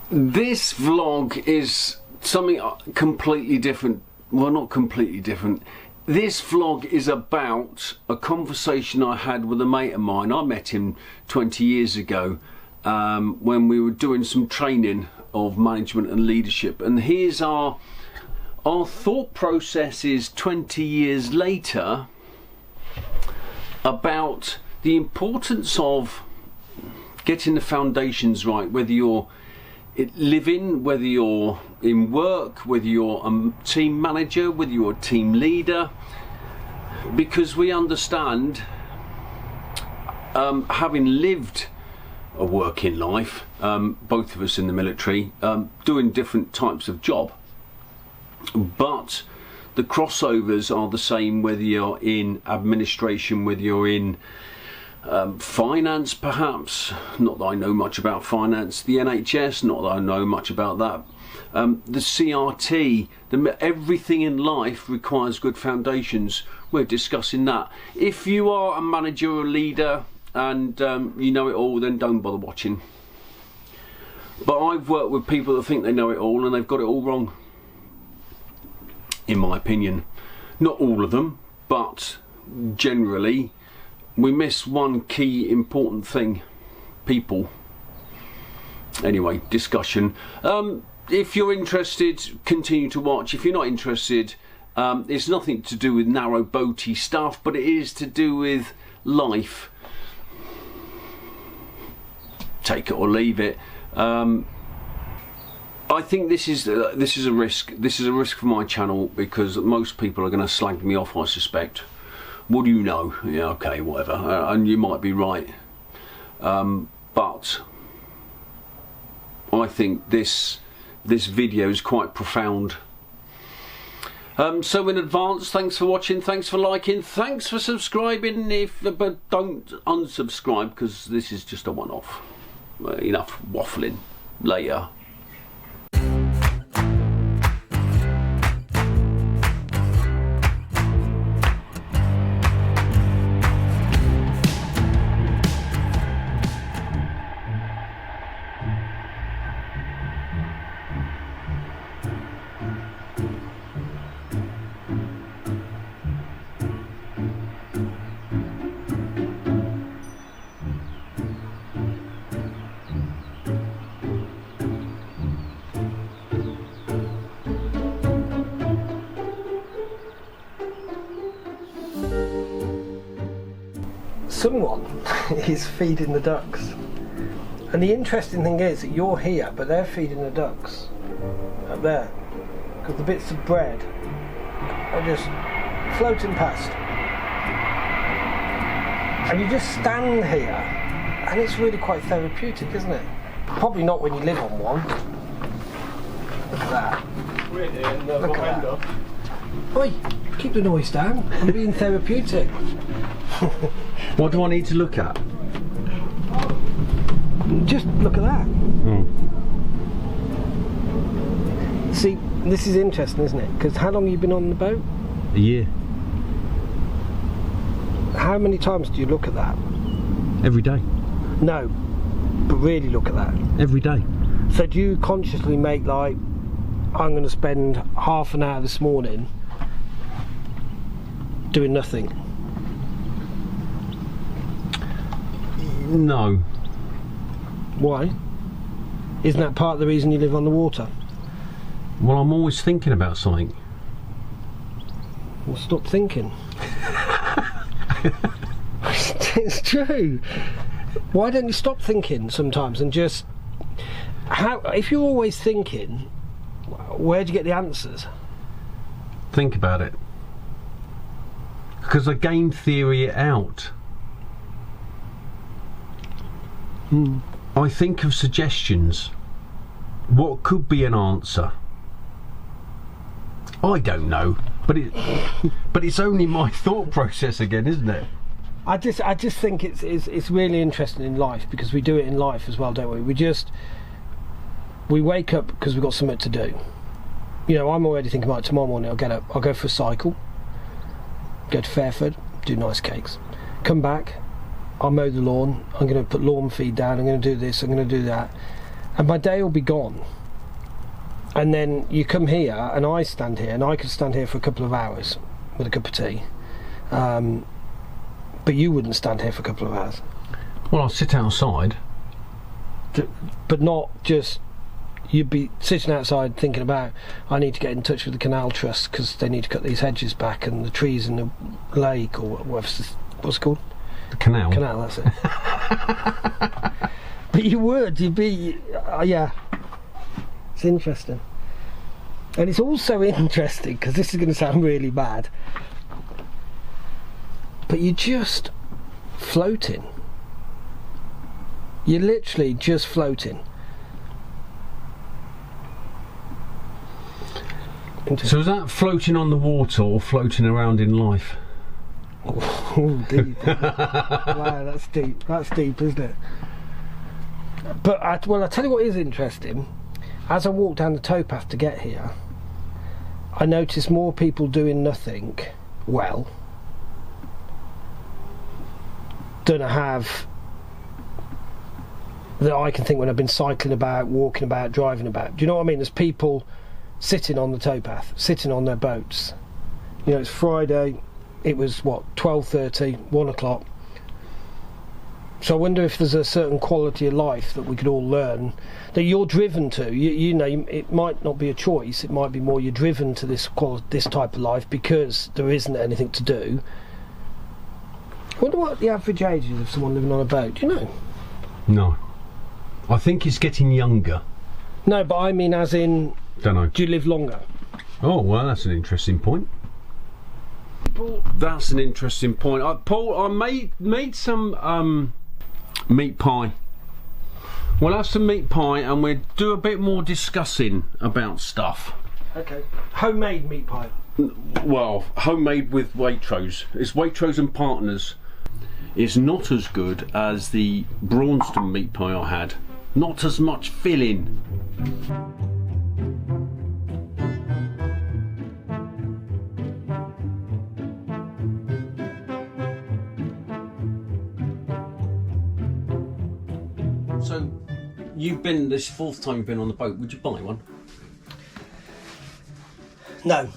This vlog is something completely different. Well, not completely different. This vlog is about a conversation I had with a mate of mine. I met him 20 years ago when we were doing some training of management and leadership. And here's our thought processes 20 years later about the importance of getting the foundations right, whether you're living, whether you're in work, whether you're a team manager, whether you're a team leader, because we understand, having lived a working life, both of us in the military, doing different types of job, but the crossovers are the same whether you're in administration, whether you're in finance, perhaps, not that I know much about finance, the NHS, not that I know much about that, the CRT, everything in life requires good foundations. We're discussing that. If you are a manager or a leader and you know it all, then don't bother watching. But I've worked with people that think they know it all and they've got it all wrong, in my opinion. Not all of them, but generally we miss one key important thing: people. Anyway, discussion. If you're interested, continue to watch. If you're not interested, it's nothing to do with narrowboaty stuff, but it is to do with life. Take it or leave it. I think this is a risk. This is a risk for my channel because most people are going to slag me off, I suspect. What do you know? Yeah, okay, whatever. And you might be right. But I think this video is quite profound. So in advance, thanks for watching, thanks for liking, thanks for subscribing. But don't unsubscribe because this is just a one-off. Enough waffling. Later. Someone is feeding the ducks, and the interesting thing is that you're here but they're feeding the ducks up there, because the bits of bread are just floating past and you just stand here and it's really quite therapeutic, isn't it? Probably not when you live on one. Look at that. Look at that. Oi, keep the noise down. I'm being therapeutic. What do I need to look at? Just look at that. See, this is interesting, isn't it? Because how long have you been on the boat? A year. How many times do you look at that? Every day. No, but really look at that. Every day. So do you consciously make like, I'm going to spend half an hour this morning doing nothing? No. Why? Isn't that part of the reason you live on the water? Well, I'm always thinking about something. Well, stop thinking. It's true. Why don't you stop thinking sometimes and just... if you're always thinking, where do you get the answers? Think about it. Because I game theory it out. I think of suggestions. What could be an answer? I don't know, but it's only my thought process again, isn't it? I just think it's really interesting in life, because we do it in life as well, don't we? We wake up because we've got something to do. You know, I'm already thinking about tomorrow morning. I'll get up, I'll go for a cycle, go to Fairford, do nice cakes, come back, I'll mow the lawn, I'm going to put lawn feed down, I'm going to do this, I'm going to do that. and my day will be gone. And then you come here, and I stand here, and I could stand here for a couple of hours with a cup of tea. But you wouldn't stand here for a couple of hours. Well, I'll sit outside. But not just... You'd be sitting outside thinking about, I need to get in touch with the Canal Trust because they need to cut these hedges back and the trees in the lake, or what's it called? The canal. Canal, that's it. But you'd be... yeah. It's interesting. And it's also interesting, because this is going to sound really bad, but you're just floating. You're literally just floating. So is that floating on the water or floating around in life? Oh, deep. Wow, that's deep. That's deep, isn't it? But I tell you what is interesting. As I walked down the towpath to get here, I noticed more people doing nothing well than I have, that I can think when I've been cycling about, walking about, driving about. Do you know what I mean? There's people sitting on the towpath, sitting on their boats. You know, it's Friday, it was what, 12:30, 1 o'clock. So I wonder if there's a certain quality of life that we could all learn, that you're driven to. You know, it might not be a choice, it might be more you're driven to this type of life because there isn't anything to do. I wonder what the average age is of someone living on a boat, do you know? No. I think it's getting younger. No, but I mean as in... Don't know. Do you live longer? Oh, well, that's an interesting point. That's an interesting point. Paul, I made some meat pie. We'll have some meat pie and we'll do a bit more discussing about stuff. Okay. Homemade meat pie. Well, homemade with Waitrose. It's Waitrose and Partners. It's not as good as the Braunston meat pie I had. Not as much filling. So, you've been, this 4th time you've been on the boat, would you buy one? No.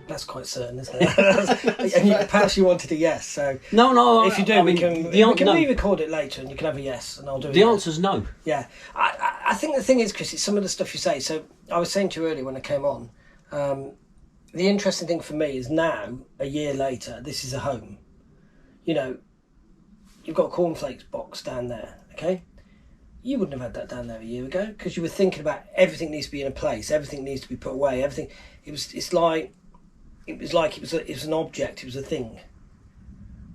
That's quite certain, isn't it? And perhaps you wanted a yes, so... No, if you do, we can re-record it later and you can have a yes and I'll do it. The answer's no. Yeah. I think the thing is, Chris, it's some of the stuff you say. So, I was saying to you earlier when I came on, the interesting thing for me is now, a year later, this is a home. You know, you've got a cornflakes box down there, okay? You wouldn't have had that down there a year ago because you were thinking about everything needs to be in a place, everything needs to be put away, everything. It was an object, it was a thing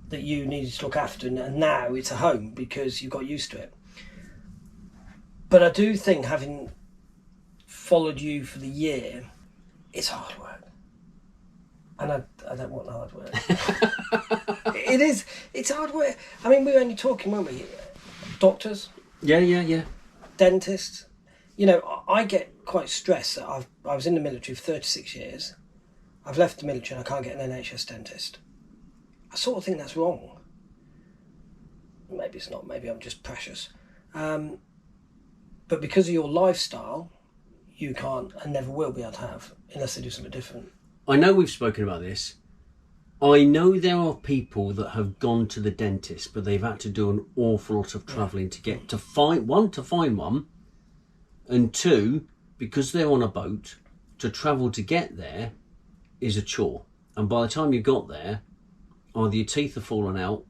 that you needed to look after, and now it's a home because you got used to it. But I do think, having followed you for the year, it's hard work. And I don't want hard work. It's hard work. I mean, we were only talking, weren't we? Doctors. Yeah. Dentists. You know, I get quite stressed that I was in the military for 36 years. I've left the military and I can't get an NHS dentist. I sort of think that's wrong. Maybe it's not, maybe I'm just precious. But because of your lifestyle, you can't and never will be able to have, unless they do something different. I know we've spoken about this. I know there are people that have gone to the dentist, but they've had to do an awful lot of travelling to find one, and two, because they're on a boat, to travel to get there is a chore. And by the time you got there, either your teeth have fallen out,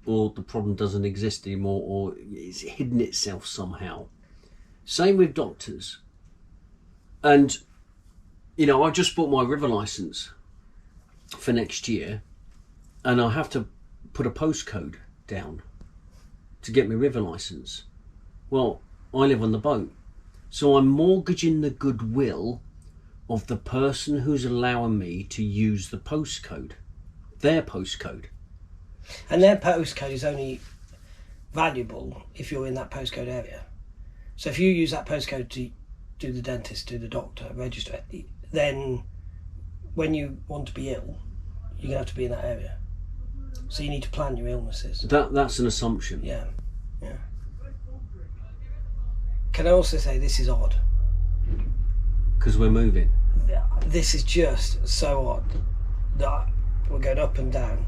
or the problem doesn't exist anymore, or it's hidden itself somehow. Same with doctors. And, you know, I just bought my river licence for next year, and I have to put a postcode down to get my river licence. Well, I live on the boat, so I'm mortgaging the goodwill of the person who's allowing me to use the postcode, their postcode. And their postcode is only valuable if you're in that postcode area. So if you use that postcode to do the dentist, do the doctor, register it, then when you want to be ill, you're going to have to be in that area. So you need to plan your illnesses. That's an assumption. Yeah. can I also say this is odd? Because we're moving. This is just so odd that we're going up and down.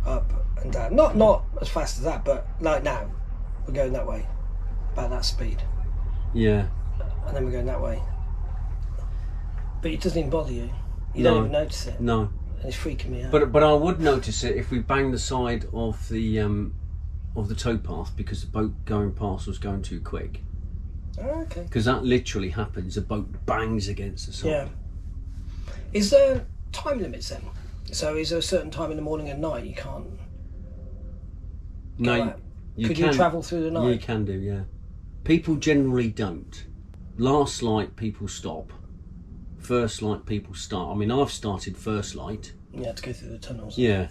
Not as fast as that, but like now, we're going that way, about that speed. Yeah. And then we're going that way. But it doesn't even bother you. You No. don't even notice it. No. And it's freaking me out. But I would notice it if we bang the side of the towpath because the boat going past was going too quick. Oh, okay. Because that literally happens. The boat bangs against the side. Yeah. Is there time limits then? So is there a certain time in the morning and night you can't No, go out? you Could can. you travel through the night? Yeah, you can do, yeah. People generally don't. Last light, people stop. First light, people start. I mean, I've started first light. You had to go through the tunnels. Yeah.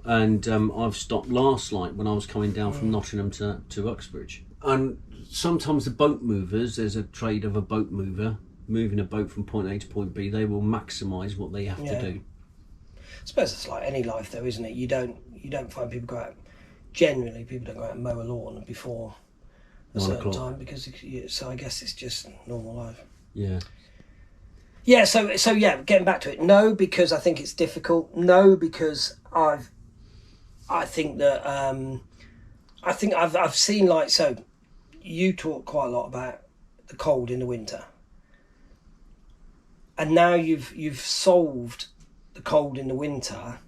And I've stopped last light when I was coming down from Nottingham to Uxbridge. And sometimes the boat movers, there's a trade of a boat mover, moving a boat from point A to point B, they will maximise what they have to do. I suppose it's like any life though, isn't it? You don't find people go out, generally people don't go out and mow a lawn before a 1 certain o'clock. time because so I guess it's just normal life. Yeah. Yeah, so yeah, getting back to it. No, because I think it's difficult. No, because I think I've seen, like, so you talk quite a lot about the cold in the winter. And now you've solved the cold in the winter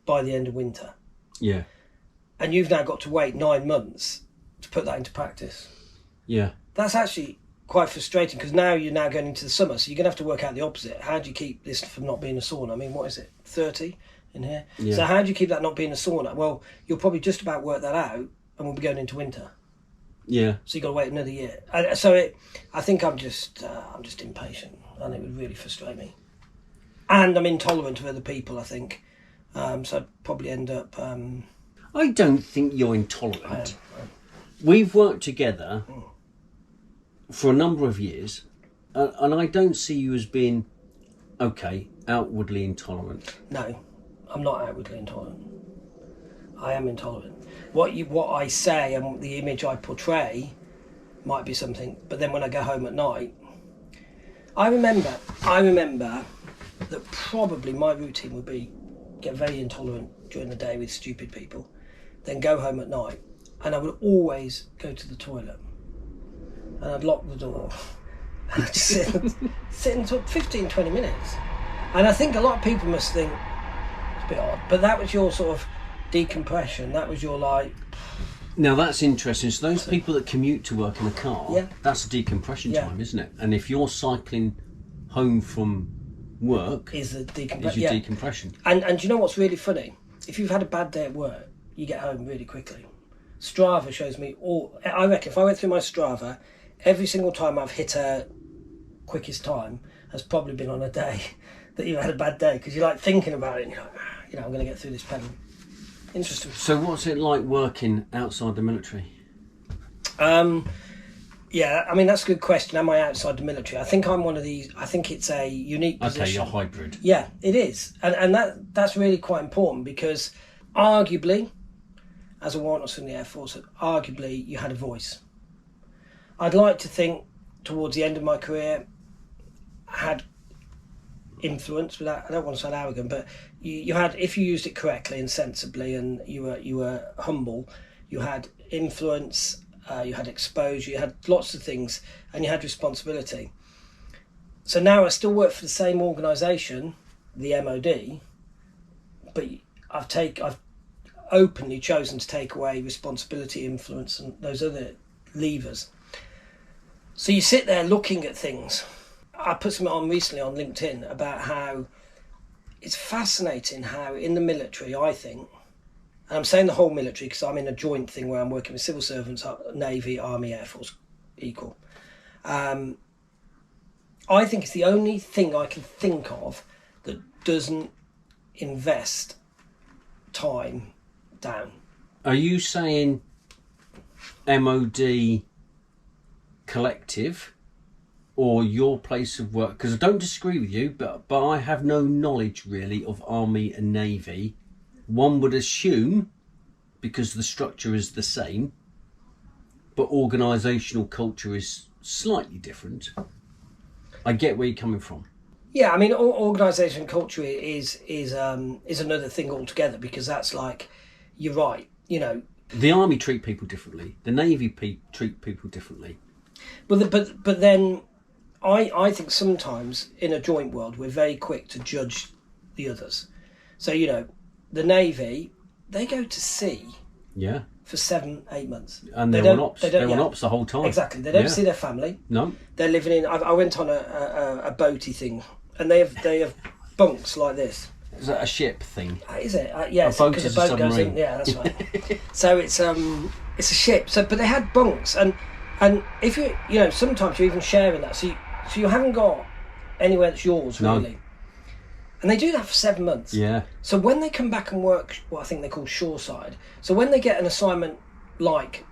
by the end of winter. Yeah. And you've now got to wait 9 months to put that into practice. Yeah. That's actually quite frustrating because now you're going into the summer, so you're going to have to work out the opposite. How do you keep this from not being a sauna? I mean, what is it, 30 in here? Yeah. So how do you keep that not being a sauna? Well, you'll probably just about work that out and we'll be going into winter. Yeah. So you've got to wait another year. I think I'm just impatient and it would really frustrate me. And I'm intolerant of other people, I think. So I'd probably end up... I don't think you're intolerant. We've worked together for a number of years, and I don't see you as being, outwardly intolerant. No, I'm not outwardly intolerant. I am intolerant. What I say and the image I portray might be something, but then when I go home at night, I remember that probably my routine would be get very intolerant during the day with stupid people, then go home at night, and I would always go to the toilet, and I'd lock the door, and I'd just sit and talk 15-20 minutes. And I think a lot of people must think it's a bit odd, but that was your sort of decompression. That was your like. Now that's interesting. So those people that commute to work in a car, that's a decompression time, isn't it? And if you're cycling home from work, is your decompression. And do you know what's really funny? If you've had a bad day at work, you get home really quickly. Strava shows me I reckon if I went through my Strava, every single time I've hit a quickest time has probably been on a day that you've had a bad day, because you're like thinking about it and you're like, I'm going to get through this pedal. Interesting. So what's it like working outside the military? Yeah, I mean, that's a good question. Am I outside the military? I think I'm one of these. I think it's a unique position. Okay, you're hybrid. Yeah, it is. And that's really quite important, because arguably, as a warrant officer in the Air Force, arguably you had a voice. I'd like to think towards the end of my career I had influence, without, I don't want to sound arrogant, but you had, if you used it correctly and sensibly and you were humble, you had influence, you had exposure, you had lots of things, and you had responsibility. So now I still work for the same organisation, the MOD, but I've openly chosen to take away responsibility, influence, and those other levers. So you sit there looking at things. I put something on recently on LinkedIn about how it's fascinating how in the military, I think, and I'm saying the whole military because I'm in a joint thing where I'm working with civil servants, Navy, Army, Air Force, equal. I think it's the only thing I can think of that doesn't invest time down. Are you saying MOD collective or your place of work? Because I don't disagree with you, but I have no knowledge really of Army and Navy. One would assume, because the structure is the same, but organisational culture is slightly different. I get where you're coming from. Yeah, I mean, organisation culture is another thing altogether, because that's like, you're right, you know. The army treat people differently. The navy treat people differently. But then, I think sometimes in a joint world we're very quick to judge the others. So, you know, the navy, they go to sea. Yeah. For 7-8 months, and they're on ops. They're on ops the whole time. Exactly, they don't see their family. No, they're living in. I went on a boaty thing, and they have bunks like this. Is that a ship thing? Is it? Yeah, because a boat goes in. Yeah, that's right. So it's a ship. So, but they had bunks, and if you know, sometimes you're even sharing that. So you haven't got anywhere that's yours really. And they do that for 7 months. Yeah. So when they come back and work, what I think they call shoreside. So when they get an assignment like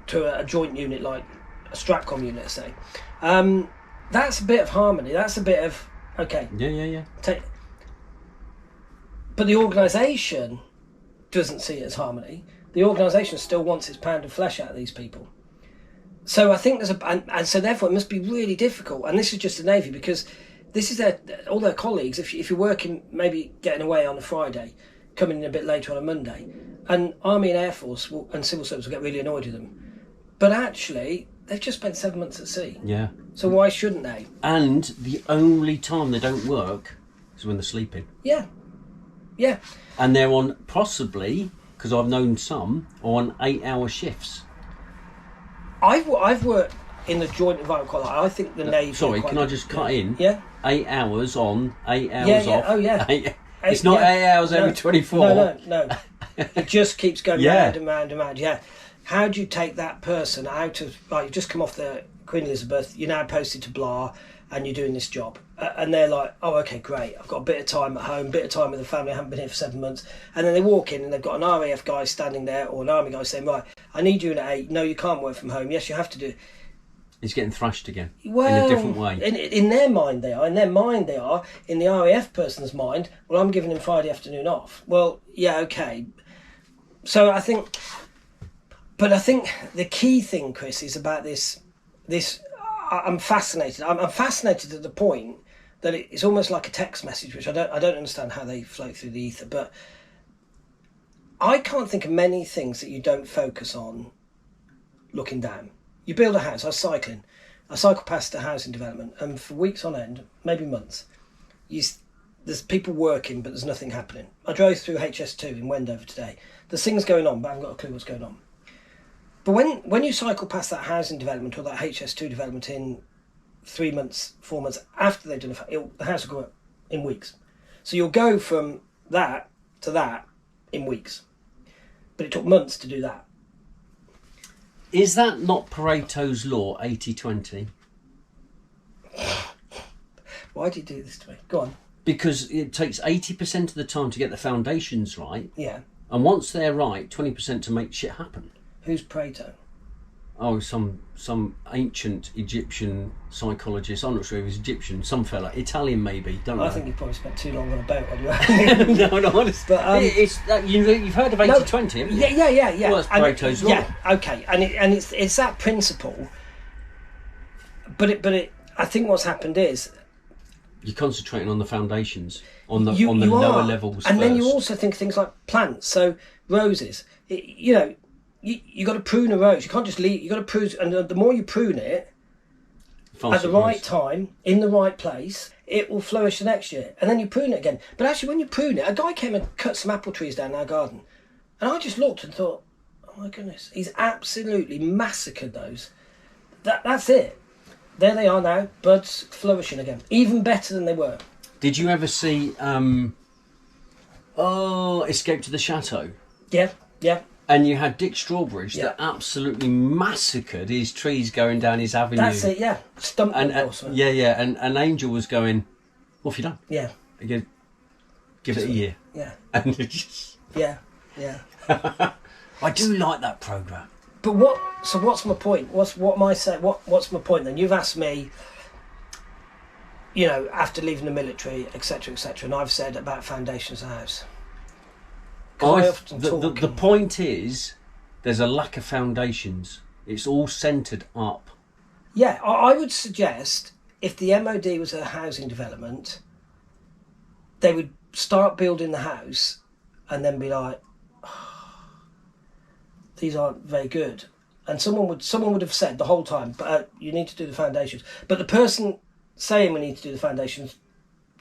to a joint unit, like a Stratcom unit, say, that's a bit of harmony. That's a bit of, okay. Yeah. But the organisation doesn't see it as harmony. The organisation still wants its pound of flesh out of these people. So I think there's and so therefore it must be really difficult. And this is just the Navy, because this is all their colleagues. If you're working, maybe getting away on a Friday, coming in a bit later on a Monday, and Army and Air Force and Civil Service will get really annoyed with them. But actually, they've just spent 7 months at sea. Yeah. So why shouldn't they? And the only time they don't work is when they're sleeping. Yeah. Yeah. And they're on, possibly, because I've known some, on 8-hour shifts. I've worked in the joint environment quite a lot. I think the Navy... Sorry, can I just cut in? Yeah. 8 hours on, 8 hours off. Oh, yeah. It's not 8 hours every 24. No. It just keeps going round and round and round. Yeah. How do you take that person out of... Like, you've just come off the Queen Elizabeth, you're now posted to Blar, and you're doing this job. And they're like, oh, okay, great. I've got a bit of time at home, a bit of time with the family. I haven't been here for 7 months. And then they walk in and they've got an RAF guy standing there, or an Army guy saying, right, I need you in at 8. No, you can't work from home. Yes, you have to do... He's getting thrashed again, well, in a different way. In their mind they are. In their mind they are. In the RAF person's mind, well, I'm giving him Friday afternoon off. Well, yeah, okay. So I think the key thing, Chris, is about this. I'm fascinated. I'm fascinated at the point that it's almost like a text message, which I don't understand how they float through the ether. But I can't think of many things that you don't focus on looking down. You build a house. I was cycling. I cycle past a housing development, and for weeks on end, maybe months, there's people working, but there's nothing happening. I drove through HS2 in Wendover today. There's things going on, but I haven't got a clue what's going on. But when you cycle past that housing development or that HS2 development in 3 months, 4 months after they've done the house will go up in weeks. So you'll go from that to that in weeks. But it took months to do that. Is that not Pareto's law, 80-20? Why do you do this to me? Go on. Because it takes 80% of the time to get the foundations right. Yeah. And once they're right, 20% to make shit happen. Who's Pareto? Oh, some ancient Egyptian psychologist. I'm not sure if he's Egyptian. Some fella, Italian maybe. Don't know. I think you probably spent too long on a boat on your own. No, honestly. But it's you've heard of 80-20, haven't you? Yeah. Well, that's Pareto's law. Yeah, okay, and it's that principle. But I think what's happened is you're concentrating on the foundations, on the lower levels, and first. then you also think things like plants. So roses, you got to prune a rose. You can't just leave. You got to prune, and the more you prune it at the right time, in the right place, it will flourish the next year. And then you prune it again. But actually, when you prune it, a guy came and cut some apple trees down our garden, and I just looked and thought, oh my goodness, he's absolutely massacred those. That's it. There they are now, buds flourishing again, even better than they were. Did you ever see Escape to the Chateau? Yeah. And you had Dick Strawbridge that absolutely massacred his trees going down his avenue. That's it, yeah. Stumped them also. Yeah. And Angel was going, what have you done? Yeah. Again, give it a year. Yeah. And it just... Yeah. I do like that programme. But what's my point? What's my point then? You've asked me, after leaving the military, etc., and I've said about foundations of the house. The point is, there's a lack of foundations. It's all centred up. Yeah, I would suggest if the MOD was a housing development, they would start building the house and then be like, oh, these aren't very good. And someone would have said the whole time, but you need to do the foundations. But the person saying we need to do the foundations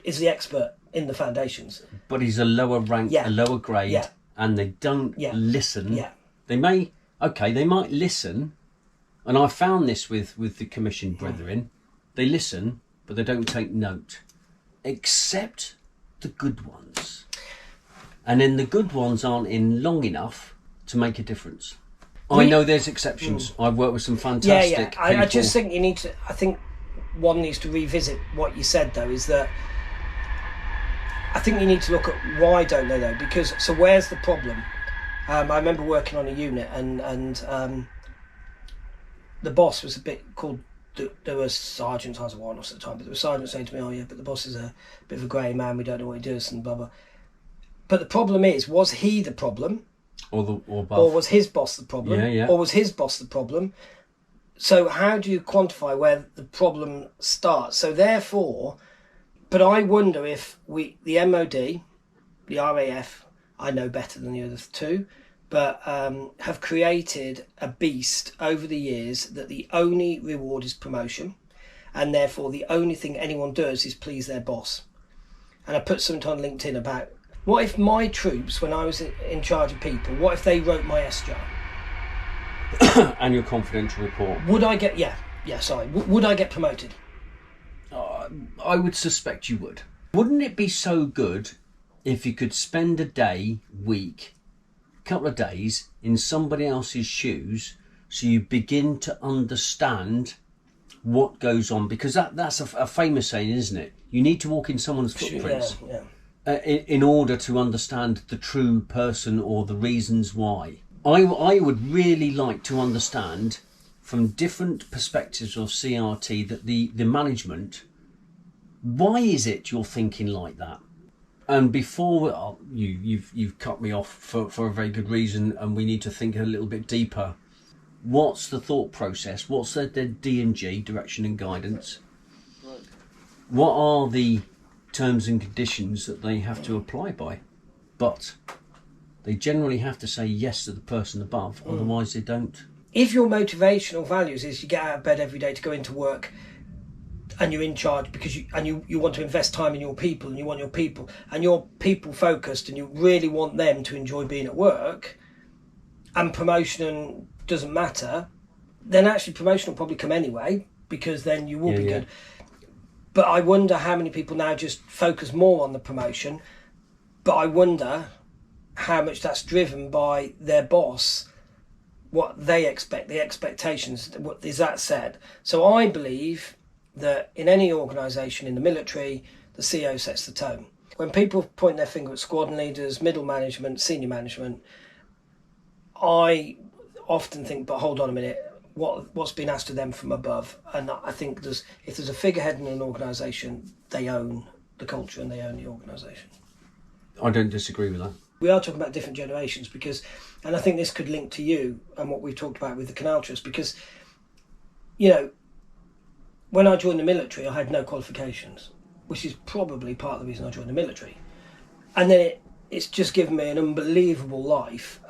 is the expert in the foundations. But he's a lower rank, a lower grade, and they don't listen. Yeah. They might listen, and I found this with the commissioned brethren. They listen, but they don't take note, except the good ones. And then the good ones aren't in long enough to make a difference. I know there's exceptions. I've worked with some fantastic people. I just think you need to. I think one needs to revisit what you said though. Is that I think you need to look at why don't they though? Because so where's the problem? I remember working on a unit and the boss was a bit called. There were sergeants, I was a warrant at the time, but there was sergeants saying to me, "Oh yeah, but the boss is a bit of a grey man. We don't know what he does," and blah blah. But the problem is, was he the problem? Or was his boss the problem? Or was his boss the problem? So how do you quantify where the problem starts? So therefore, but I wonder if the MOD, the RAF, I know better than the other two, but have created a beast over the years that the only reward is promotion, and therefore the only thing anyone does is please their boss. And I put something on LinkedIn about, what if my troops, when I was in charge of people, what if they wrote my SJAR? And your confidential report. Would I get, would I get promoted? I would suspect you would. Wouldn't it be so good if you could spend a day, week, couple of days in somebody else's shoes so you begin to understand what goes on? Because that's a famous saying, isn't it? You need to walk in someone's footprints. In order to understand the true person or the reasons why. I would really like to understand from different perspectives of CRT that the management, why is it you're thinking like that? And before you've cut me off for a very good reason, and we need to think a little bit deeper. What's the thought process? What's the D&G, direction and guidance? Right. What are the terms and conditions that they have to apply by? But they generally have to say yes to the person above, otherwise they don't. If your motivational values is you get out of bed every day to go into work and you're in charge because you want to invest time in your people, and you want your people, and you're people focused, and you really want them to enjoy being at work, and promotion doesn't matter, then actually promotion will probably come anyway, because then you will be good. But I wonder how many people now just focus more on the promotion, but I wonder how much that's driven by their boss, what they expect, the expectations, what is that said. So I believe that in any organisation, in the military, the CEO sets the tone. When people point their finger at squadron leaders, middle management, senior management, I often think, but hold on a minute, what's been asked of them from above? And I think if there's a figurehead in an organisation, they own the culture and they own the organisation. I don't disagree with that. We are talking about different generations and I think this could link to you and what we've talked about with the Canal Trust, because, when I joined the military, I had no qualifications, which is probably part of the reason I joined the military. And then it's just given me an unbelievable life,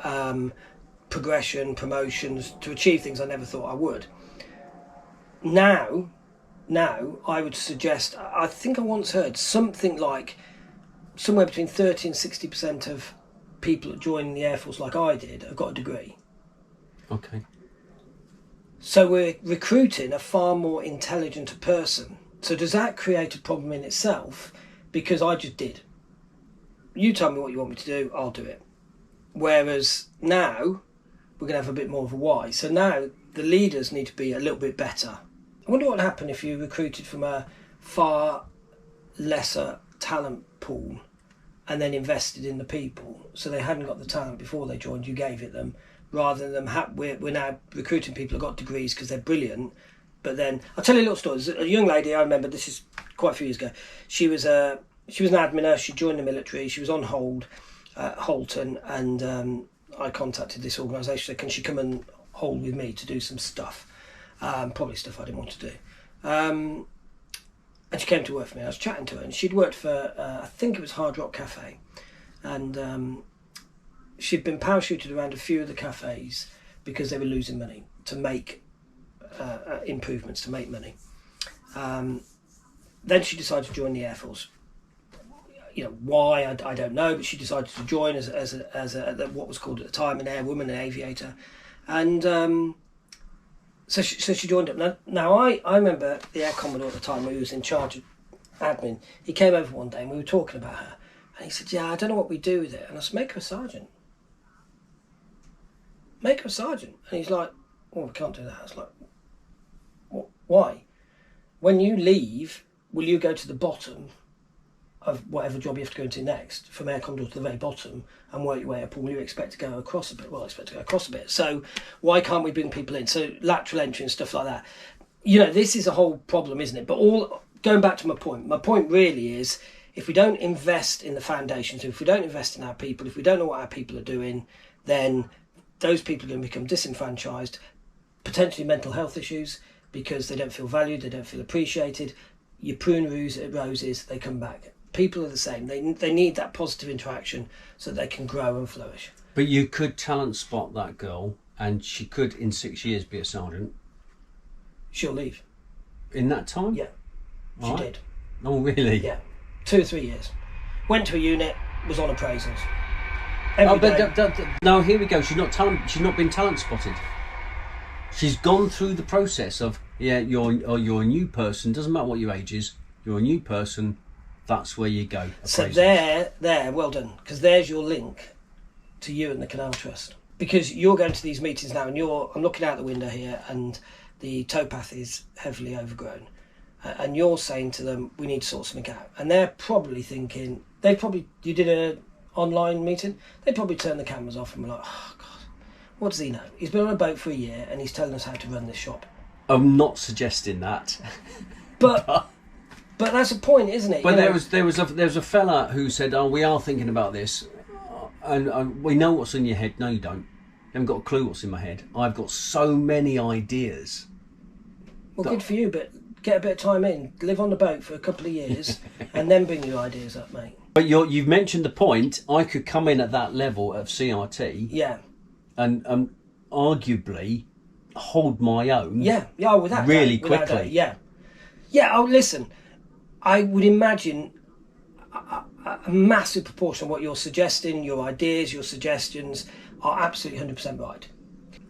progression, promotions, to achieve things I never thought I would. Now, I would suggest, I think I once heard something like somewhere between 30 and 60% of people that join the Air Force like I did have got a degree. Okay. So we're recruiting a far more intelligent person. So does that create a problem in itself? Because I just did. You tell me what you want me to do, I'll do it. Whereas now, we're going to have a bit more of a why. So now, the leaders need to be a little bit better. I wonder what would happen if you recruited from a far lesser talent pool and then invested in the people. So they hadn't got the talent before they joined, you gave it them. Rather than we're now recruiting people who got degrees because they're brilliant. But then, I'll tell you a little story. There's a young lady, I remember, this is quite a few years ago. She was an admin nurse, she joined the military, she was on hold at Halton, and I contacted this organisation, said, can she come and hold with me to do some stuff, probably stuff I didn't want to do. And she came to work for me. I was chatting to her, and she'd worked for, I think it was Hard Rock Cafe, and she'd been parachuted around a few of the cafes because they were losing money to make improvements, to make money. Then she decided to join the Air Force. You know why, I don't know, but she decided to join as what was called at the time an airwoman, an aviator, and so she joined up. Now I remember the Air Commodore at the time, who was in charge of admin. He came over one day and we were talking about her, and he said, "Yeah, I don't know what we do with it." And I said, "Make her a sergeant. Make her a sergeant." And he's like, "Oh, we can't do that." I was like, "Why? When you leave, will you go to the bottom of whatever job you have to go into next, from Air Commodore to the very bottom, and work your way up, or will you expect to go across a bit?" Well, I expect to go across a bit. So why can't we bring people in? So lateral entry and stuff like that. You know, this is a whole problem, isn't it? But going back to my point really is, if we don't invest in the foundations, if we don't invest in our people, if we don't know what our people are doing, then those people are going to become disenfranchised, potentially mental health issues, because they don't feel valued, they don't feel appreciated. You prune roses, they come back. People are the same. They need that positive interaction so they can grow and flourish. But you could talent spot that girl, and she could in 6 years be a sergeant. She'll leave. In that time? Yeah, she did. Oh, really? Yeah, 2 or 3 years. Went to a unit, was on appraisals. No, here we go. She's not been talent spotted. She's gone through the process of, you're a new person. Doesn't matter what your age is. You're a new person. That's where you go. So there, well done, because there's your link to you and the Canal Trust. Because you're going to these meetings now, and I'm looking out the window here, and the towpath is heavily overgrown, and you're saying to them, we need to sort something out. And they're probably thinking, you did an online meeting, they probably turned the cameras off and were like, oh God, what does he know? He's been on a boat for a year and he's telling us how to run this shop. I'm not suggesting that. But that's a point, isn't it? But there was a fella who said, "Oh, we are thinking about this, and we know what's in your head." No, you don't. You haven't got a clue what's in my head. I've got so many ideas. Well, good for you, but get a bit of time in. Live on the boat for a couple of years, and then bring your ideas up, mate. But you've mentioned the point. I could come in at that level of CRT. Yeah. And arguably hold my own. Yeah. Without really doubt, quickly. Without doubt, yeah. Yeah. Oh, listen. I would imagine a massive proportion of what you're suggesting, your ideas, your suggestions, are absolutely 100% right.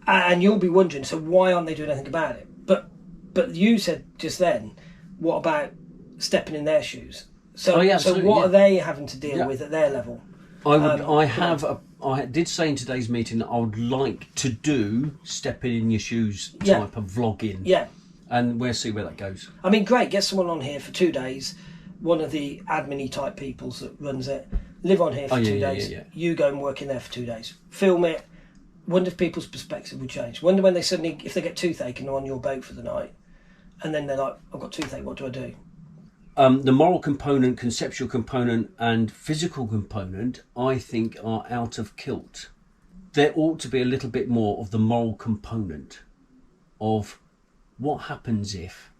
And you'll be wondering, so why aren't they doing anything about it? But you said just then, what about stepping in their shoes? So what are they having to deal with at their level? I did say in today's meeting that I would like to do stepping in your shoes type of vlogging. Yeah. And we'll see where that goes. I mean, great, get someone on here for 2 days, one of the admin-y type peoples that runs it, live on here for 2 days, you go and work in there for 2 days, film it, wonder if people's perspective would change, wonder when if they get toothache and they're on your boat for the night, and then they're like, I've got toothache, what do I do? The moral component, conceptual component and physical component, I think, are out of kilt. There ought to be a little bit more of the moral component of what happens if,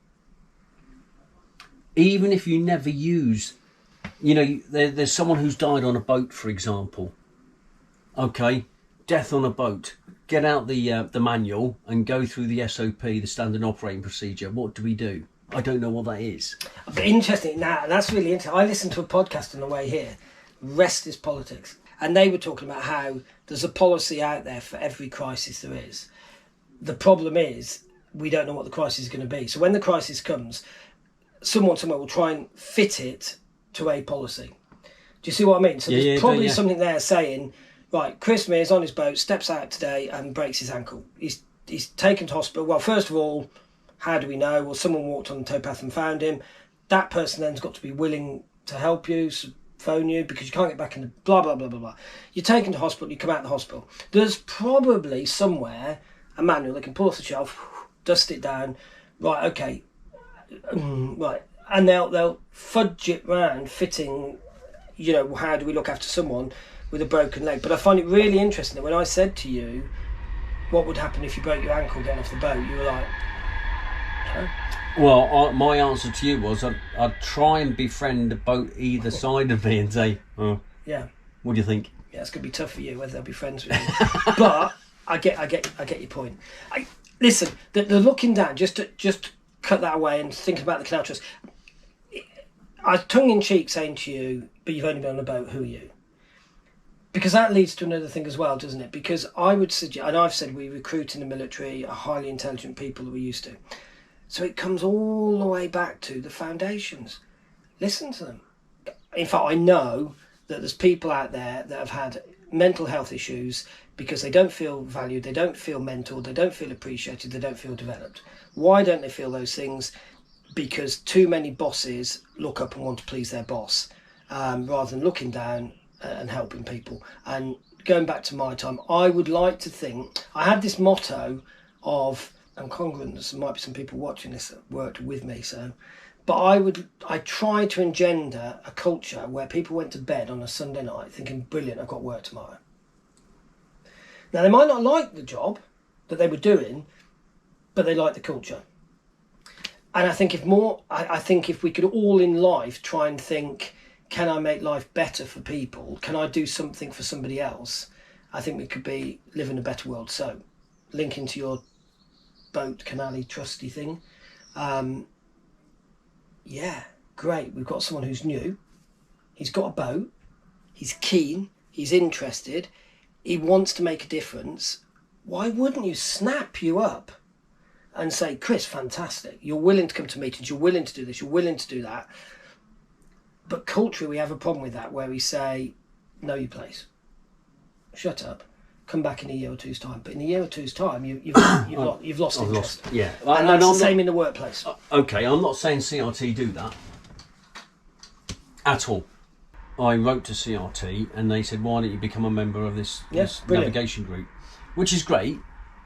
even if you never use, there's someone who's died on a boat, for example. Okay, death on a boat. Get out the manual and go through the SOP, the standard operating procedure. What do we do? I don't know what that is. But interesting. Now, that's really interesting. I listened to a podcast on the way here, Rest is Politics, and they were talking about how there's a policy out there for every crisis there is. The problem is, we don't know what the crisis is going to be. So when the crisis comes, someone somewhere will try and fit it to a policy. Do you see what I mean? So there's probably something there saying, right, Chris Mears on his boat, steps out today and breaks his ankle. He's taken to hospital. Well, first of all, how do we know? Well, someone walked on the towpath and found him. That person then's got to be willing to help you, phone you, because you can't get back in the blah, blah, blah, blah, blah. You're taken to hospital, you come out of the hospital. There's probably somewhere a manual they can pull off the shelf, dust it down, right, okay, right, and they'll fudge it round, fitting, how do we look after someone with a broken leg. But I find it really interesting that when I said to you, what would happen if you broke your ankle getting off the boat? You were like, no. Well, my answer to you was I'd try and befriend both either side of me and say, oh, yeah, what do you think? Yeah, it's gonna be tough for you whether they'll be friends with you. But I get your point. Listen, the looking down, just cut that away and think about the Canal Trust. I was tongue in cheek saying to you, but you've only been on a boat. Who are you? Because that leads to another thing as well, doesn't it? Because I would suggest, and I've said we recruit in the military are highly intelligent people that we're used to. So it comes all the way back to the foundations. Listen to them. In fact, I know that there's people out there that have had mental health issues because they don't feel valued, they don't feel mentored, they don't feel appreciated, they don't feel developed. Why don't they feel those things? Because too many bosses look up and want to please their boss rather than looking down and helping people. And going back to my time, I would like to think, I had this motto of, and congruence, there might be some people watching this that worked with me, so, but I tried to engender a culture where people went to bed on a Sunday night thinking, brilliant, I've got work tomorrow. Now, they might not like the job that they were doing, but they like the culture. And I think if we could all in life try and think, can I make life better for people? Can I do something for somebody else? I think we could be living a better world. So, linking to your boat canally trusty thing, yeah, great. We've got someone who's new. He's got a boat. He's keen. He's interested. He wants to make a difference. Why wouldn't you snap you up and say, Chris, fantastic. You're willing to come to meetings. You're willing to do this. You're willing to do that. But culturally, we have a problem with that where we say, know your place. Shut up. Come back in a year or two's time. But in a year or two's time, you've lost interest. Yeah. And that's the same in the workplace. Okay, I'm not saying CRT do that at all. I wrote to CRT and they said, why don't you become a member of this navigation group? Which is great.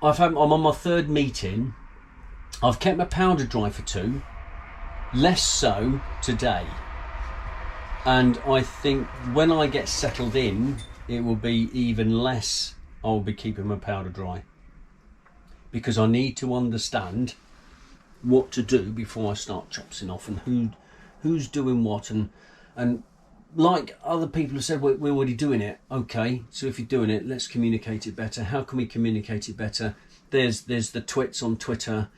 I'm on my third meeting. I've kept my powder dry for 2, less so today. And I think when I get settled in, it will be even less I'll be keeping my powder dry. Because I need to understand what to do before I start chopsing off and who's doing what. And like other people have said, we're already doing it. Okay, so if you're doing it, let's communicate it better. How can we communicate it better? There's the twits on Twitter.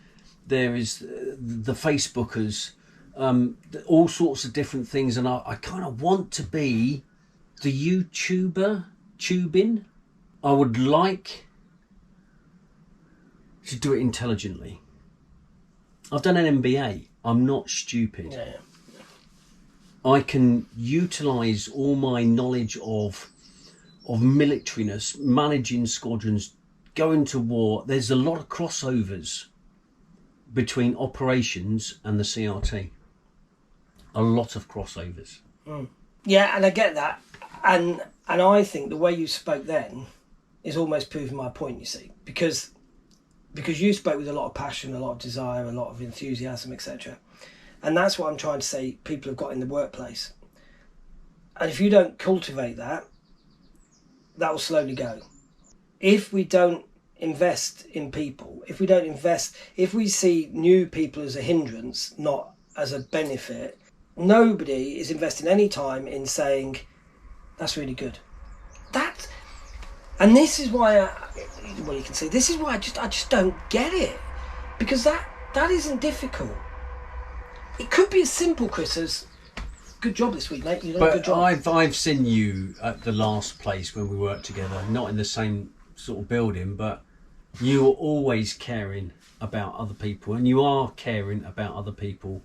There is the Facebookers. All sorts of different things. And I kind of want to be the tubing. I would like to do it intelligently. I've done an MBA. I'm not stupid. Yeah. I can utilise all my knowledge of militariness, managing squadrons, going to war. There's a lot of crossovers between operations and the CRT. A lot of crossovers. Mm. Yeah, and I get that. And I think the way you spoke then is almost proving my point, you see. Because you spoke with a lot of passion, a lot of desire, a lot of enthusiasm, etc. And that's what I'm trying to say people have got in the workplace. And if you don't cultivate that, that will slowly go. If we don't invest in people, if we see new people as a hindrance, not as a benefit, nobody is investing any time in saying, that's really good. And this is why, you can see, this is why I just don't get it. Because that isn't difficult. It could be as simple, Chris, as good job this week, mate. You done a good job. I've seen you at the last place when we worked together, not in the same sort of building, but you are always caring about other people, and you are caring about other people.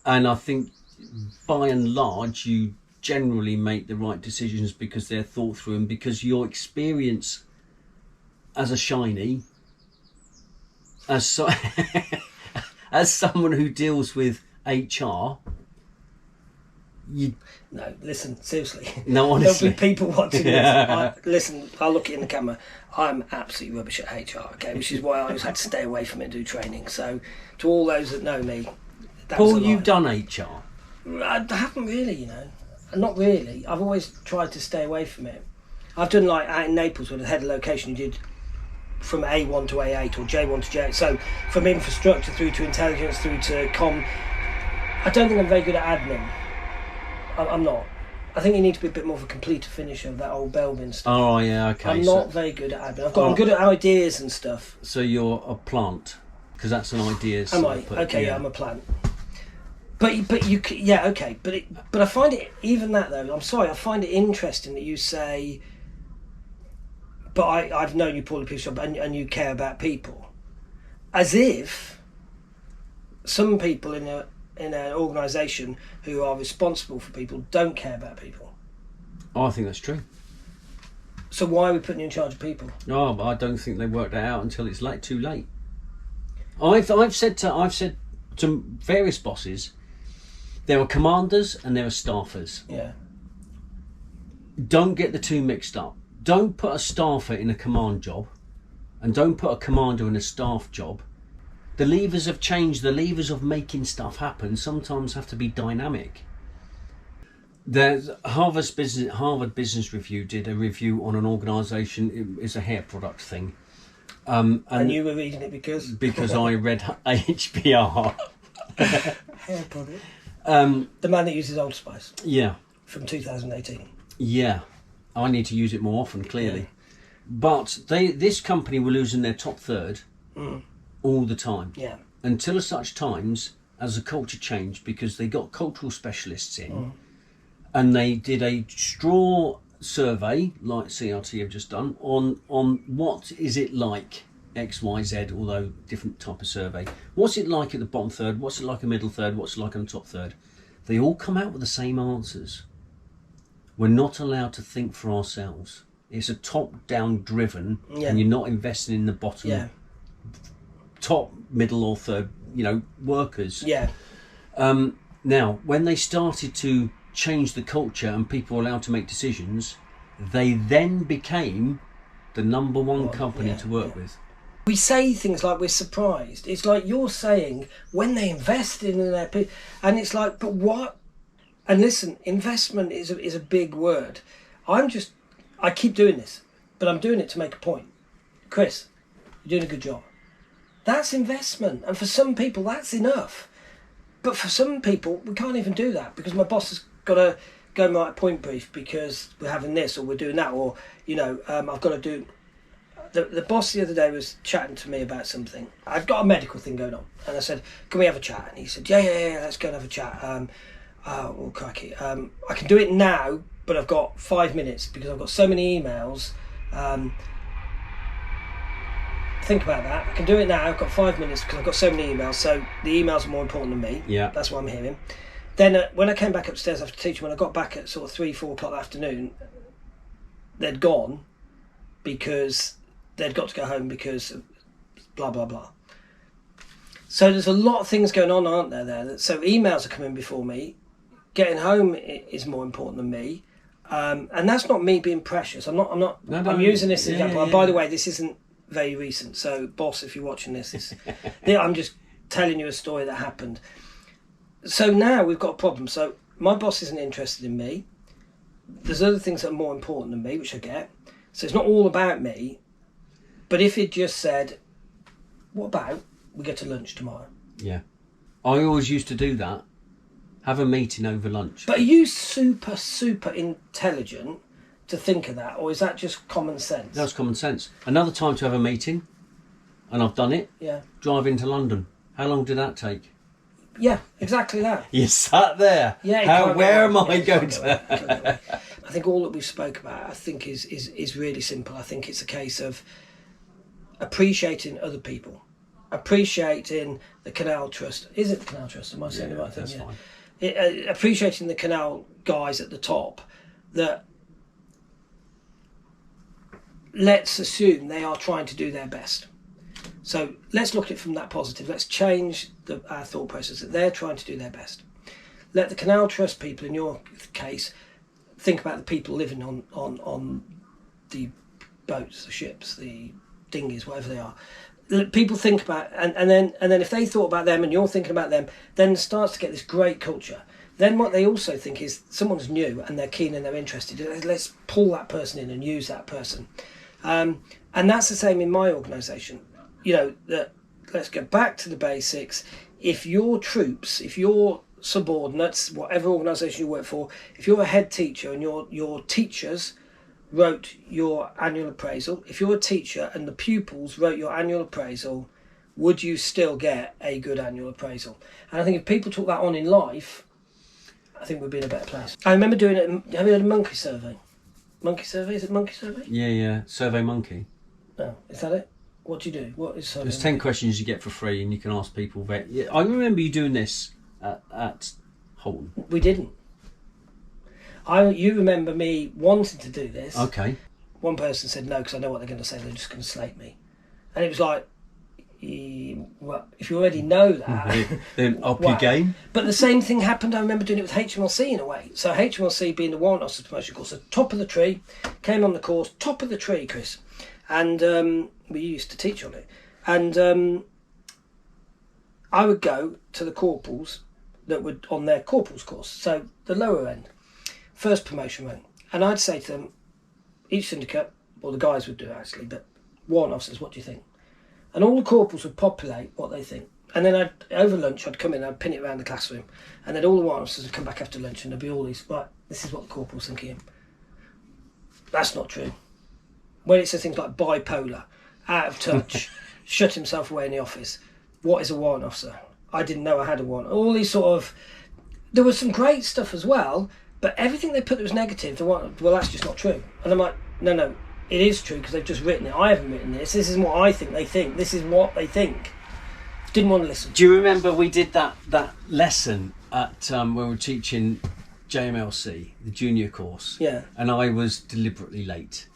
And I think, by and large, you generally make the right decisions because they're thought through, and because your experience as a shiny, as someone who deals with HR, No, listen, seriously. No, honestly. There'll be people watching this. Listen, I'll look it in the camera. I'm absolutely rubbish at HR, okay, which is why I always had to stay away from it and do training. So, to all those that know me, Paul, you've done HR. I haven't really, Not really. I've always tried to stay away from it. I've done, like, out in Naples, where the head of location, you did from A1 to A8 or J1 to J8. So from infrastructure through to intelligence through to I don't think I'm very good at admin. I'm not. I think you need to be a bit more of a completer finisher of that old Belbin stuff. Oh yeah, okay. I'm not very good at admin. I'm good at ideas and stuff. So you're a plant, because that's an idea. Am I? Okay, yeah, I'm a plant. But yeah, okay. But I find it, even that though, I'm sorry, I find it interesting that you say, but I've known you pull a piece of and you care about people. As if some people in an organisation who are responsible for people don't care about people. Oh, I think that's true. So why are we putting you in charge of people? No, but I don't think they worked that out until it's too late. I've said to various bosses, there are commanders and there are staffers. Yeah. Don't get the two mixed up. Don't put a staffer in a command job, and don't put a commander in a staff job. The levers have changed. The levers of making stuff happen sometimes have to be dynamic. The Harvard Business Review did a review on an organisation. It's a hair product thing. And you were reading it because I read HBR. Hair product. The man that uses Old Spice. Yeah. From 2018. Yeah, I need to use it more often. Clearly, but this company were losing their top third all the time. Yeah. Until such times as the culture changed, because they got cultural specialists in, and they did a straw survey like CRT have just done on what is it like XYZ, although different type of survey. What's it like at the bottom third? What's it like a middle third? What's it like on the top third? They all come out with the same answers. We're not allowed to think for ourselves. It's a top-down driven, and you're not investing in the bottom, top, middle, or third, workers. Yeah. Now, when they started to change the culture and people were allowed to make decisions, they then became the number one company to work with. We say things like we're surprised. It's like you're saying when they invested in their people, and it's like, but what? And listen, investment is a big word. I keep doing this, but I'm doing it to make a point. Chris, you're doing a good job. That's investment, and for some people that's enough. But for some people, we can't even do that because my boss has got to go and write a point brief because we're having this or we're doing that, or I've got to do. The boss the other day was chatting to me about something. I've got a medical thing going on, and I said, "Can we have a chat?" And he said, "Yeah, let's go and have a chat." Oh crikey! I can do it now, but I've got 5 minutes because I've got so many emails. Think about that. I can do it now. I've got 5 minutes because I've got so many emails. So the emails are more important than me. Yeah, that's what I'm hearing. Then when I came back upstairs after teaching, when I got back at sort of 3-4 o'clock that afternoon, they'd gone because they'd got to go home because of blah blah blah. So there's a lot of things going on, aren't there? So emails are coming before me. Getting home is more important than me, and that's not me being precious. I'm not. No, I'm using this example. By the way, this isn't very recent. So, boss, if you're watching this, I'm just telling you a story that happened. So now we've got a problem. So my boss isn't interested in me. There's other things that are more important than me, which I get. So it's not all about me. But if it just said, "What about we go to lunch tomorrow?" Yeah, I always used to do that. Have a meeting over lunch. But are you super intelligent to think of that, or is that just common sense? That's common sense. Another time to have a meeting, and I've done it. Yeah. Drive into London. How long did that take? Yeah, exactly that. You sat there. Yeah. Where am I going to? I think all that we've spoke about, I think, is really simple. I think it's a case of appreciating other people, appreciating the Canal Trust. Is it the Canal Trust? Am I saying the right thing? That's fine. Appreciating the Canal guys at the top, that let's assume they are trying to do their best. So let's look at it from that positive. Let's change our thought process that they're trying to do their best. Let the Canal Trust people, in your case, think about the people living on the boats, the ships, the dinghies, whatever they are. People think about, and then if they thought about them and you're thinking about them, then it starts to get this great culture. Then what they also think is someone's new and they're keen and they're interested. Let's pull that person in and use that person. And that's the same in my organisation. You know, that let's go back to the basics. If your troops, if your subordinates, whatever organisation you work for, if you're a head teacher and your teachers wrote your annual appraisal, if you're a teacher and the pupils wrote your annual appraisal, would you still get a good annual appraisal? And I think if people took that on in life, I think we'd be in a better place. I remember doing it. Have you heard of Monkey Survey? Monkey Survey? Is it Monkey Survey? Yeah. Survey Monkey. No, is that it? What do you do? What is Survey There's Monkey? 10 questions you get for free, and you can ask people. Yeah, I remember you doing this at Holton. We didn't. You remember me wanting to do this. Okay. One person said no because I know what they're going to say. They're just going to slate me, and it was like, well, if you already know that, then up your game. But the same thing happened. I remember doing it with HMLC in a way. So HMLC being the warrant officer promotion course, the top of the tree, came on the course, top of the tree, Chris, and we used to teach on it, and I would go to the corporals that were on their corporals course, so the lower end, first promotion rank, and I'd say to them, each syndicate, well the guys would do it actually, but warrant officers, what do you think? And all the corporals would populate what they think. And then over lunch, I'd come in and I'd pin it around the classroom. And then all the warrant officers would come back after lunch and there'd be all these, right, this is what the corporals think of him. That's not true. When it says things like bipolar, out of touch, shut himself away in the office, what is a warrant officer? I didn't know I had a warrant. All these sort of... There was some great stuff as well, but everything they put that was negative, well, that's just not true. And I'm like, no. It is true because they've just written it. I haven't written this. This is what I think they think. This is what they think. Didn't want to listen. Do you remember we did that lesson at when we were teaching JMLC, the junior course? Yeah. And I was deliberately late.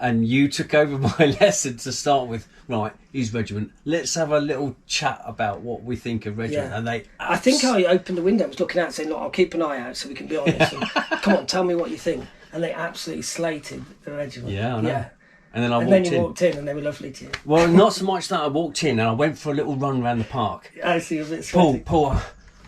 And you took over my lesson to start with, right, he's regiment. Let's have a little chat about what we think of regiment. Yeah. And I think I opened the window and was looking out saying, look, I'll keep an eye out so we can be honest. And, come on, tell me what you think. And they absolutely slated the regiment. Yeah, I know. Yeah. And then you walked in and they were lovely to you. Well, not so much that. I walked in and I went for a little run around the park. I see, a bit sweaty. Paul,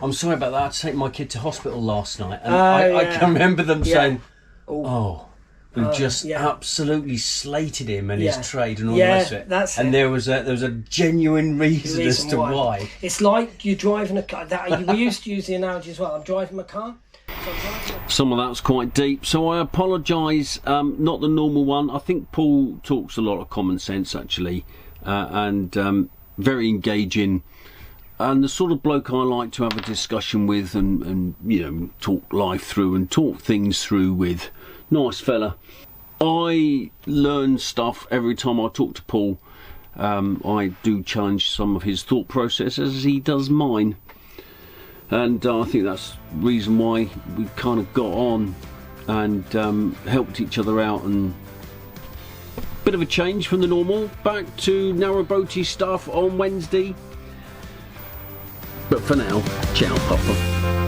I'm sorry about that. I had to take my kid to hospital last night. And I can remember them saying, we've just absolutely slated him and his trade and all the rest of it. That's and it. there was a genuine reason as to why. It's like you're driving a car. We used to use the analogy as well. I'm driving my car. Some of that's quite deep, so I apologise, not the normal one. I think Paul talks a lot of common sense actually, and very engaging, and the sort of bloke I like to have a discussion with and you know, talk life through and talk things through with. Nice fella. I learn stuff every time I talk to Paul. I do challenge some of his thought processes as he does mine. And I think that's the reason why we kind of got on and helped each other out, and bit of a change from the normal. Back to narrowboaty stuff on Wednesday. But for now, ciao, Papa.